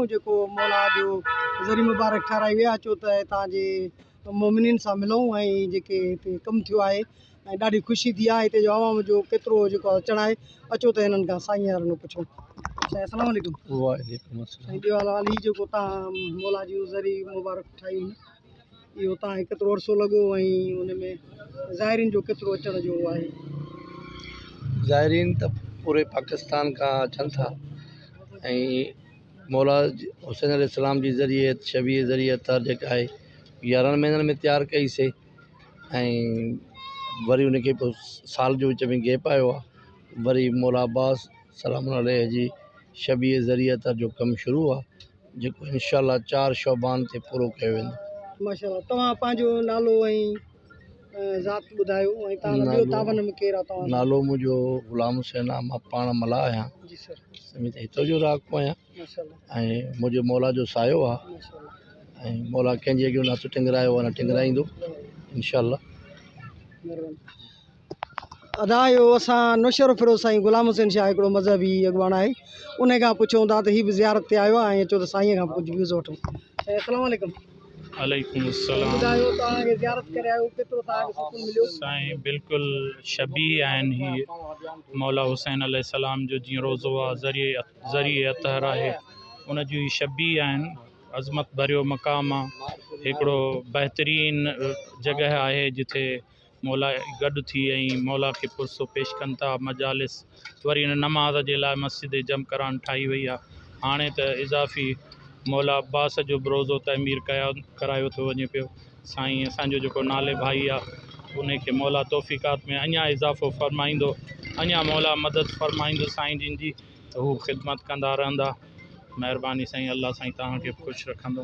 जेको मौला जो ज़री मुबारक ठाराई विया अचो त तव्हांजे मोमिनिन सां मिलूं ऐं जेके हिते कमु थियो आहे ऐं ॾाढी ख़ुशी थी आहे हिते जो आवाम जो केतिरो जेको अचणु आहे अचो त हिननि खां साईं यारनो पुछूं। अस्सलाम वालेकुम। वालेकुम अस्सलाम। साईं ॾेवाल अली जेको तव्हां मौला जी ज़री मुबारक ठाही इहो तव्हांखे केतिरो अरसो लॻो ऐं उन में ज़ाइरीन जो केतिरो अचण जो आहे? ज़ाइरीन त पूरे पाकिस्तान खां अचनि था ऐं मौला हुसैन अलैहिस्सलाम जी ज़रिए शबीह ज़रिए तर जेका आहे 11 महीननि में तयारु कईसीं ऐं वरी उनखे पोइ साल जो विच में गैप आयो आहे। वरी मौला अब्बास सलाम अलैह जी शबीह ज़रिए तर जो कमु शुरू आहे जेको इंशाअल्लाह 4 शौबान ते पूरो कयो वेंदो। माशाअल्लाह। तव्हां पंहिंजो नालो ऐं ज़ात ॿुधायो ऐं तव्हां ॿियो तावन में केरु आहे? तव्हां नालो मुंहिंजो ग़ुलाम हुसैन आहे। मां पाण मल्हाह आहियां। जी सर। समीत हितो जो रहाको आहियां माशाअल्लाह। ऐं मुंहिंजो मौला जो सायो आहे माशाअल्लाह। ऐं मौला कंहिंजे अॻियो न टिंगरायो आहे न टिंगराईंदो इंशाअल्लाह। अदा यो असां नौशर फिरोज़ साईं ग़ुलाम हुसैन शाह हिकिड़ो मज़हबी अॻवान आहे उन खां पुछूं था त हीअ बि ज़ियारत ते आयो आहे ऐं अचो त साईं खां कुझु व्यूज़ वठूं। अस्सलाम वालेकुम। वालेकुम अस्सलाम। ॿुधायो तव्हांखे ज़ियारत करे आयो केतिरो तव्हांखे सुकून मिलियो? साईं बिल्कुलु शबीह आहिनि ही मौला हुसैन अलैहिस्सलाम जो जीअं रोज़ो आहे ज़रिए अतहर आहे उन जी शबीह आहिनि। अज़मत भरियो मक़ाम आहे हिकिड़ो बहितरीन जॻह आहे जिथे मौला गॾु थी ऐं मौला खे पुरसो पेश कनि था मजालिस। वरी हिन नमाज़ जे लाइ मस्जिद जम करान ठाही वई आहे। हाणे त इज़ाफ़ी मौला अब्बास जो बि रोज़ो तमीर करायो थो वञे पियो। साईं असांजो जेको नाले भाई आहे उनखे मौला तौफ़ीक़ात में अञा इज़ाफ़ो फ़रमाईंदो, अञा मौला मदद फ़रमाईंदो साईं जिन जी त हू ख़िदमत कंदा रहंदा। महिरबानी साईं, अल्लाह साईं तव्हांखे ख़ुशि रखंदो।